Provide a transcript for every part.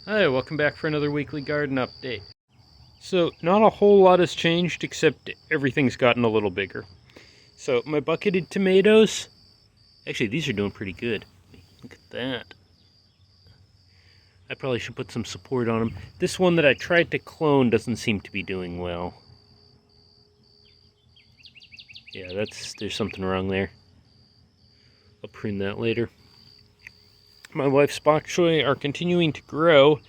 Hi, welcome back for another weekly garden update. So, not a whole lot has changed except everything's gotten a little bigger. So, my bucketed tomatoes, actually these are doing pretty good. Look at that. I probably should put some support on them. This one that I tried to clone doesn't seem to be doing well. Yeah, there's something wrong there. I'll prune that later. My wife's bok choy are continuing to grow,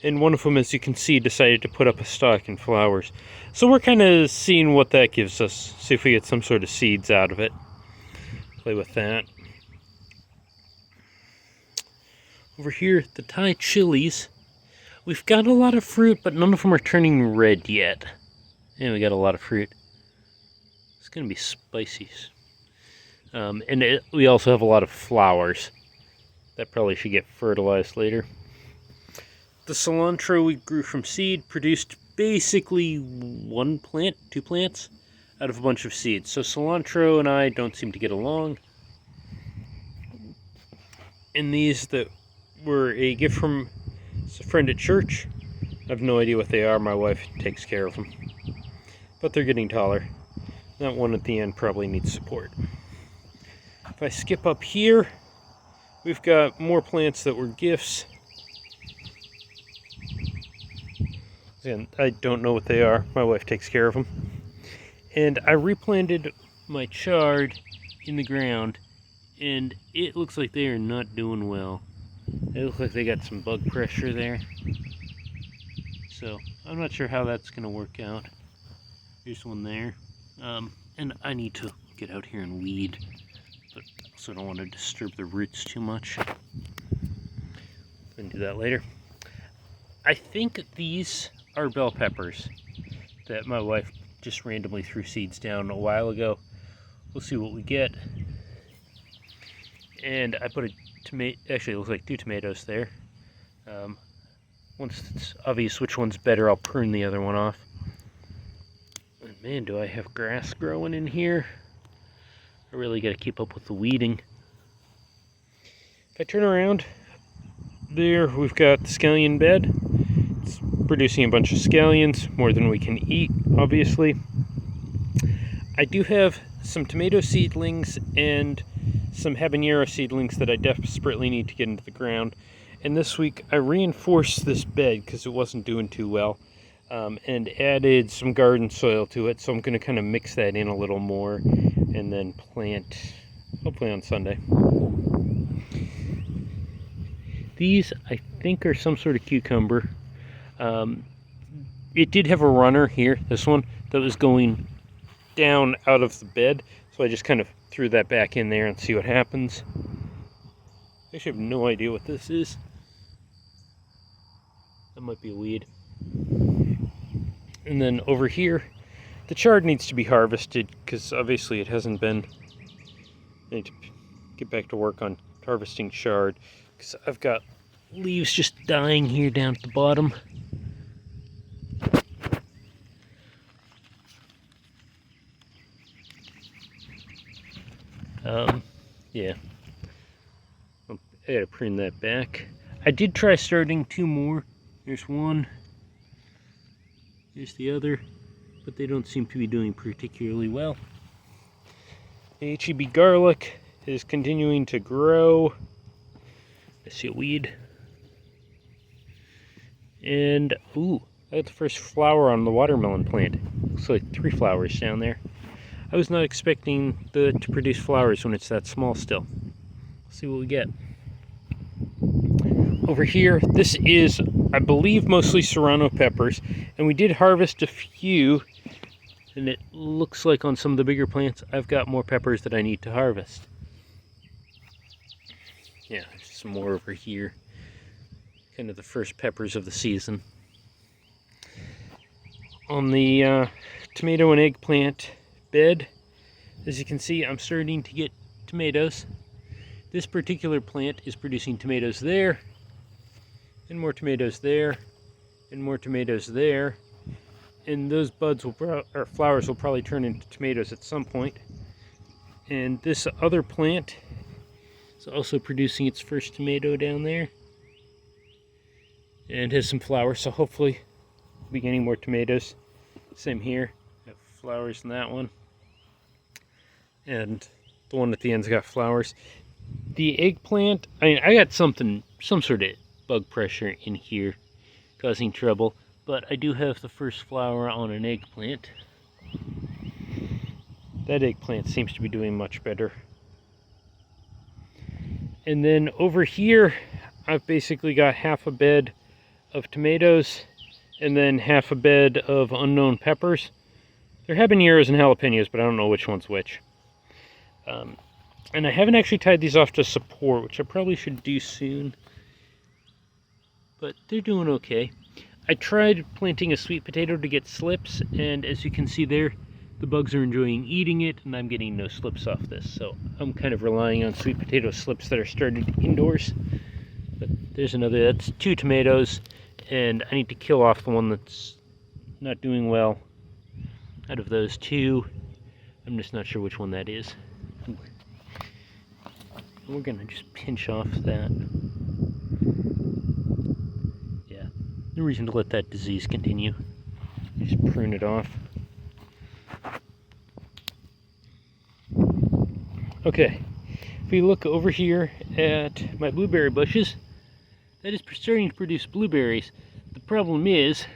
and one of them, as you can see, decided to put up a stalk and flowers. So we're kind of seeing what that gives us, see if we get some sort of seeds out of it. Play with that. Over here, the Thai chilies. We've got a lot of fruit, but none of them are turning red yet. And we got a lot of fruit. It's going to be spicy. We also have a lot of flowers. That probably should get fertilized later. The cilantro we grew from seed produced basically two plants out of a bunch of seeds. So cilantro and I don't seem to get along. And these that were a gift from a friend at church, I have no idea what they are. My wife takes care of them. But they're getting taller. That one at the end probably needs support. If I skip up here, we've got more plants that were gifts. And I don't know what they are. My wife takes care of them. And I replanted my chard in the ground, and it looks like they are not doing well. It looks like they got some bug pressure there. So I'm not sure how that's going to work out. Here's one there. And I need to get out here and weed, but also don't want to disturb the roots too much. Can do that later. I think these are bell peppers that my wife just randomly threw seeds down a while ago. We'll see what we get. And I put a tomato, actually it looks like 2 tomatoes there. Once it's obvious which one's better, I'll prune the other one off. And man, do I have grass growing in here. I really got to keep up with the weeding. If I turn around, there we've got the scallion bed. It's producing a bunch of scallions, more than we can eat, obviously. I do have some tomato seedlings and some habanero seedlings that I desperately need to get into the ground. And this week I reinforced this bed because it wasn't doing too well, and added some garden soil to it. So I'm going to kind of mix that in a little more and then plant, hopefully on Sunday. These I think are some sort of cucumber. It did have a runner here, this one, that was going down out of the bed. So I just kind of threw that back in there and see what happens. I actually have no idea what this is. That might be a weed. And then over here, the chard needs to be harvested because obviously it hasn't been. I need to get back to work on harvesting chard because I've got leaves just dying here down at the bottom. Yeah. I gotta prune that back. I did try starting 2 more. There's one. Here's the other. But they don't seem to be doing particularly well. The HEB garlic is continuing to grow. I see a weed. And, ooh, I got the first flower on the watermelon plant. Looks like 3 flowers down there. I was not expecting to produce flowers when it's that small still. Let's see what we get. Over here, this is, I believe, mostly serrano peppers. And we did harvest a few. And it looks like on some of the bigger plants, I've got more peppers that I need to harvest. Yeah, there's some more over here. Kind of the first peppers of the season. On the tomato and eggplant bed, as you can see, I'm starting to get tomatoes. This particular plant is producing tomatoes there, and more tomatoes there, and more tomatoes there. And those buds or flowers will probably turn into tomatoes at some point. And this other plant is also producing its first tomato down there. and has some flowers, so hopefully we'll be getting more tomatoes. Same here, got flowers in that one, and the one at the end's got flowers. The eggplant, I got some sort of bug pressure in here causing trouble, but I do have the first flower on an eggplant. That eggplant seems to be doing much better. And then over here, I've basically got half a bed of tomatoes and then half a bed of unknown peppers. They're habaneros and jalapenos, but I don't know which one's which. And I haven't actually tied these off to support, which I probably should do soon. But they're doing okay. I tried planting a sweet potato to get slips, and as you can see there, the bugs are enjoying eating it, and I'm getting no slips off this. So I'm kind of relying on sweet potato slips that are started indoors. But there's another, that's 2 tomatoes, and I need to kill off the one that's not doing well out of those 2. I'm just not sure which one that is. We're gonna just pinch off that. Yeah, no reason to let that disease continue. Just prune it off. Okay, if we look over here at my blueberry bushes, that is starting to produce blueberries. The problem is,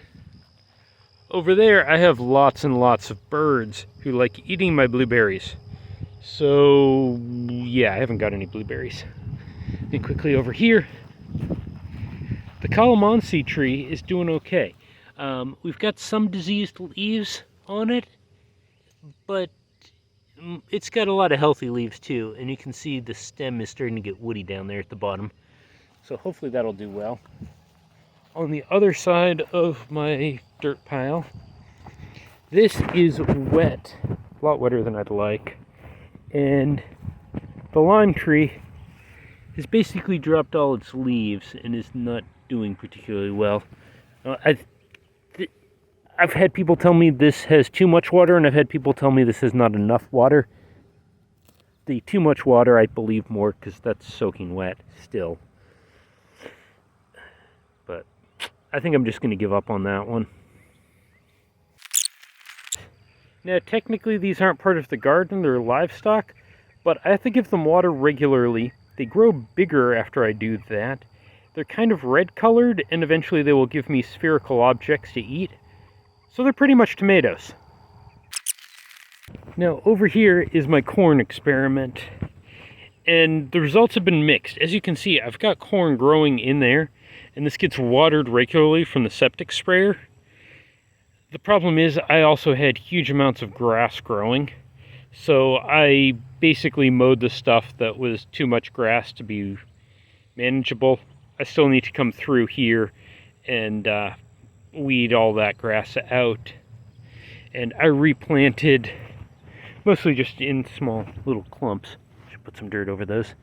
over there I have lots and lots of birds who like eating my blueberries. So, yeah, I haven't got any blueberries. And quickly over here, the calamansi tree is doing okay. We've got some diseased leaves on it, but it's got a lot of healthy leaves too, and you can see the stem is starting to get woody down there at the bottom. So hopefully that'll do well. On the other side of my dirt pile, this is wet, a lot wetter than I'd like. And the lime tree has basically dropped all its leaves and is not doing particularly well. I've had people tell me this has too much water, and I've had people tell me this has not enough water. The too much water I believe more, because that's soaking wet still. But I think I'm just going to give up on that one. Now, technically these aren't part of the garden, they're livestock, but I have to give them water regularly. They grow bigger after I do that. They're kind of red colored, and eventually they will give me spherical objects to eat. So they're pretty much tomatoes. Now, over here is my corn experiment, and the results have been mixed. As you can see, I've got corn growing in there, and this gets watered regularly from the septic sprayer. The problem is I also had huge amounts of grass growing, so I basically mowed the stuff that was too much grass to be manageable. I still need to come through here and weed all that grass out. And I replanted, mostly just in small little clumps, should put some dirt over those,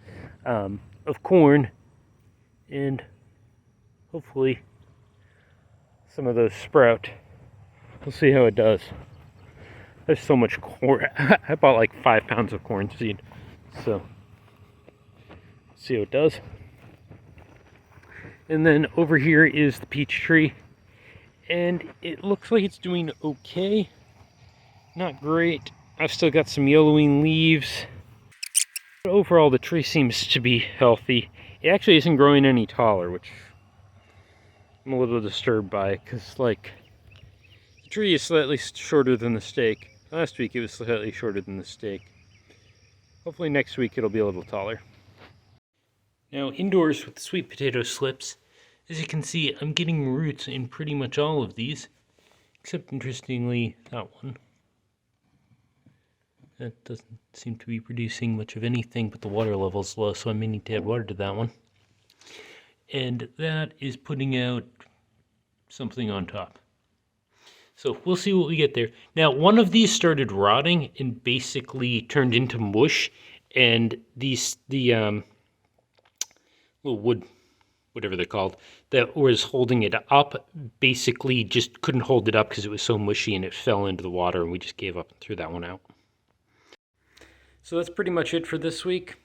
of corn, and hopefully some of those sprout. We'll see how it does. There's so much corn. I bought like 5 pounds of corn seed. So, see how it does. And then over here is the peach tree. And it looks like it's doing okay. Not great. I've still got some yellowing leaves. But overall, the tree seems to be healthy. It actually isn't growing any taller, which I'm a little disturbed by, because, like, the tree is slightly shorter than the stake. Last week it was slightly shorter than the stake. Hopefully next week it'll be a little taller. Now, indoors with the sweet potato slips, as you can see, I'm getting roots in pretty much all of these, except, interestingly, that one. That doesn't seem to be producing much of anything, but the water level's low, so I may need to add water to that one. And that is putting out something on top. So we'll see what we get there. Now, one of these started rotting and basically turned into mush, and the little wood, whatever they're called, that was holding it up basically just couldn't hold it up because it was so mushy, and it fell into the water, and we just gave up and threw that one out. So that's pretty much it for this week.